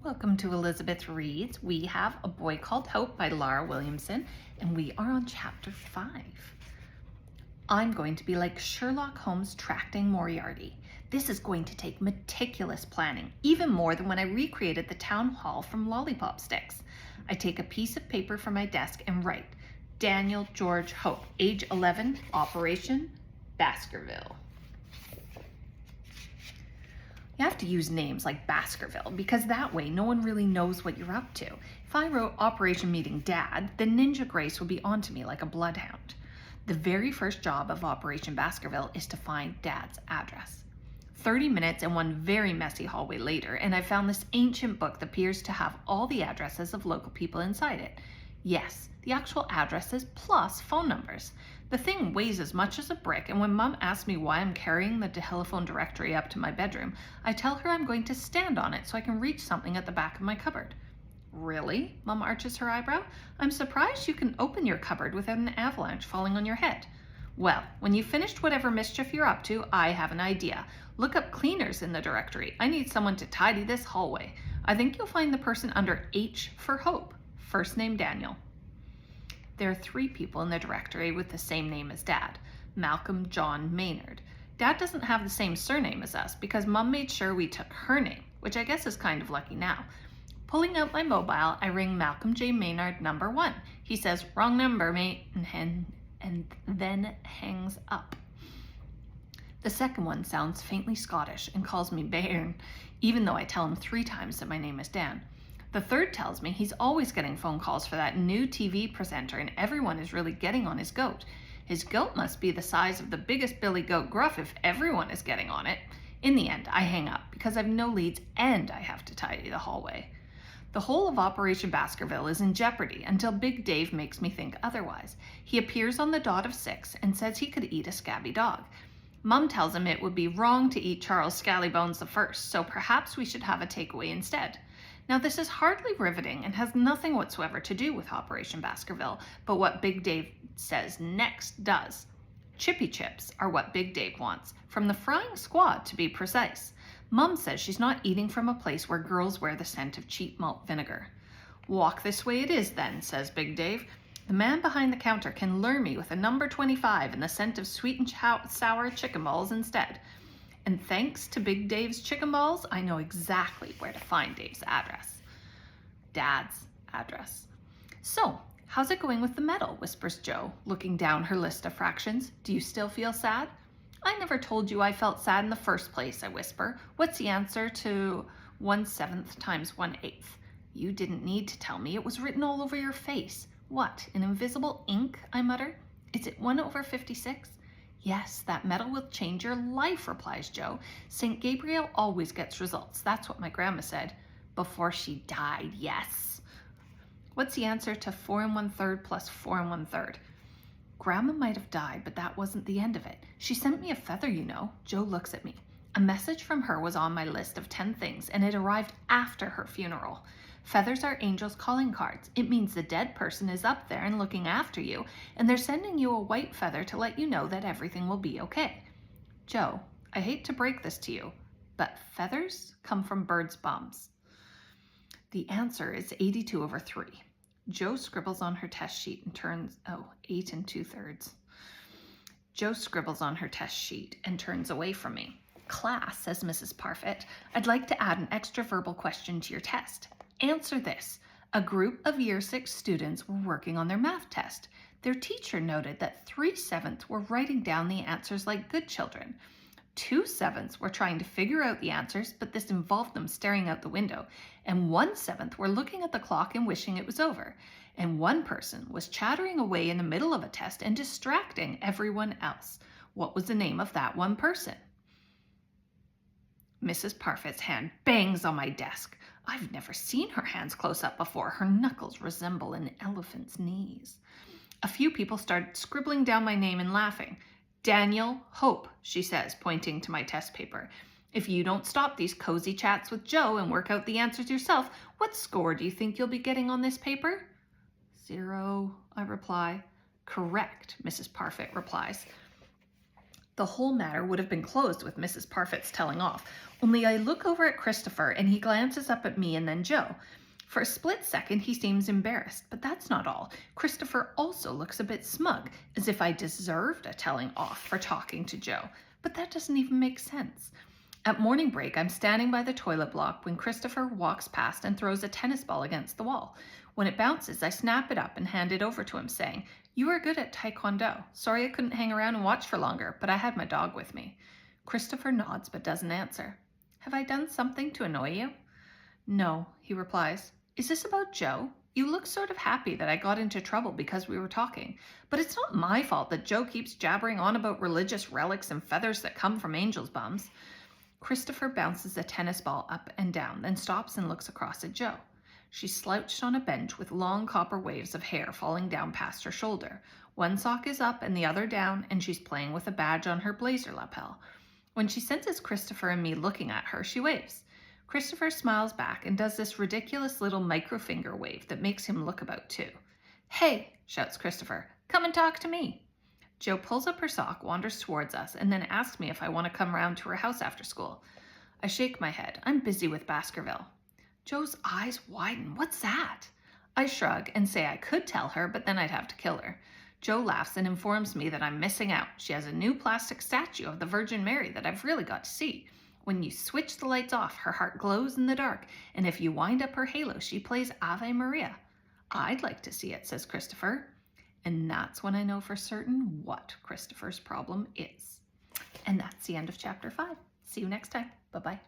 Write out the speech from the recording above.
Welcome to Elizabeth Reads. We have A Boy Called Hope by Lara Williamson, and we are on chapter 5. I'm going to be like Sherlock Holmes tracking Moriarty. This is going to take meticulous planning, even more than when I recreated the town hall from Lollipop Sticks. I take a piece of paper from my desk and write, Daniel George Hope, age 11, Operation Baskerville. You have to use names like Baskerville because that way no one really knows what you're up to. If I wrote Operation Meeting Dad, then Ninja Grace would be onto me like a bloodhound. The very first job of Operation Baskerville is to find Dad's address. 30 minutes and one very messy hallway later, and I found this ancient book that appears to have all the addresses of local people inside it. Yes, the actual addresses plus phone numbers. The thing weighs as much as a brick, and when Mom asks me why I'm carrying the telephone directory up to my bedroom, I tell her I'm going to stand on it so I can reach something at the back of my cupboard. Really? Mom arches her eyebrow. I'm surprised you can open your cupboard without an avalanche falling on your head. Well, when you've finished whatever mischief you're up to, I have an idea. Look up cleaners in the directory. I need someone to tidy this hallway. I think you'll find the person under H for Hope. First name Daniel. There are 3 people in the directory with the same name as Dad, Malcolm John Maynard. Dad doesn't have the same surname as us because Mom made sure we took her name, which I guess is kind of lucky now. Pulling out my mobile, I ring Malcolm J. Maynard number 1. He says, wrong number, mate, and then hangs up. The second one sounds faintly Scottish and calls me Bairn, even though I tell him 3 times that my name is Dan. The third tells me he's always getting phone calls for that new TV presenter and everyone is really getting on his goat. His goat must be the size of the biggest Billy Goat Gruff if everyone is getting on it. In the end, I hang up because I've no leads and I have to tidy the hallway. The whole of Operation Baskerville is in jeopardy until Big Dave makes me think otherwise. He appears on the dot of 6 and says he could eat a scabby dog. Mum tells him it would be wrong to eat Charles Scallybones the first, so perhaps we should have a takeaway instead. Now this is hardly riveting and has nothing whatsoever to do with Operation Baskerville, but what Big Dave says next does. Chippy chips are what Big Dave wants, from the frying squad to be precise. Mum says she's not eating from a place where girls wear the scent of cheap malt vinegar. Walk this way it is then, says Big Dave. The man behind the counter can lure me with a number 25 and the scent of sweet and sour chicken balls instead. And thanks to Big Dave's chicken balls, I know exactly where to find Dave's address. Dad's address. So, how's it going with the medal? Whispers Jo, looking down her list of fractions. Do you still feel sad? I never told you I felt sad in the first place, I whisper. What's the answer to 1/7 times 1/8? You didn't need to tell me. It was written all over your face. What, in invisible ink? I mutter. Is it 1/56? Yes, that medal will change your life, replies Jo. St. Gabriel always gets results. That's what my grandma said. Before she died, yes. What's the answer to 4 1/3 plus 4 1/3? Grandma might have died, but that wasn't the end of it. She sent me a feather, you know. Jo looks at me. A message from her was on my list of 10 things, and it arrived after her funeral. Feathers are angels' calling cards. It means the dead person is up there and looking after you, and they're sending you a white feather to let you know that everything will be okay. Jo, I hate to break this to you, but feathers come from birds' bums. The answer is 82/3. Jo scribbles on her test sheet and turns, 8 2/3. Jo scribbles on her test sheet and turns away from me. Class, says Mrs. Parfit, I'd like to add an extra verbal question to your test. Answer this. A group of Year 6 students were working on their math test. Their teacher noted that 3/7 were writing down the answers like good children. 2/7 were trying to figure out the answers, but this involved them staring out the window. And 1/7 were looking at the clock and wishing it was over. And one person was chattering away in the middle of a test and distracting everyone else. What was the name of that one person? Mrs. Parfit's hand bangs on my desk. I've never seen her hands close up before. Her knuckles resemble an elephant's knees. A few people started scribbling down my name and laughing. Daniel Hope, she says, pointing to my test paper. If you don't stop these cozy chats with Jo and work out the answers yourself, what score do you think you'll be getting on this paper? 0, I reply. Correct, Mrs. Parfit replies. The whole matter would have been closed with Mrs. Parfit's telling off, only I look over at Christopher and he glances up at me and then Joe. For a split second, he seems embarrassed, but that's not all. Christopher also looks a bit smug, as if I deserved a telling off for talking to Joe, but that doesn't even make sense. At morning break, I'm standing by the toilet block when Christopher walks past and throws a tennis ball against the wall. When it bounces, I snap it up and hand it over to him, saying, "You are good at Taekwondo. Sorry I couldn't hang around and watch for longer, but I had my dog with me." Christopher nods but doesn't answer. "Have I done something to annoy you?" "No," he replies. "Is this about Joe? You look sort of happy that I got into trouble because we were talking. But it's not my fault that Joe keeps jabbering on about religious relics and feathers that come from angels' bums." Christopher bounces a tennis ball up and down, then stops and looks across at Joe. She's slouched on a bench with long copper waves of hair falling down past her shoulder. One sock is up and the other down, and she's playing with a badge on her blazer lapel. When she senses Christopher and me looking at her, she waves. Christopher smiles back and does this ridiculous little microfinger wave that makes him look about 2. "Hey," shouts Christopher, "come and talk to me." Joe pulls up her sock, wanders towards us, and then asks me if I want to come round to her house after school. I shake my head. I'm busy with Baskerville. Joe's eyes widen. What's that? I shrug and say I could tell her, but then I'd have to kill her. Joe laughs and informs me that I'm missing out. She has a new plastic statue of the Virgin Mary that I've really got to see. When you switch the lights off, her heart glows in the dark, and if you wind up her halo, she plays Ave Maria. I'd like to see it, says Christopher. And that's when I know for certain what Christopher's problem is. And that's the end of chapter 5. See you next time. Bye-bye.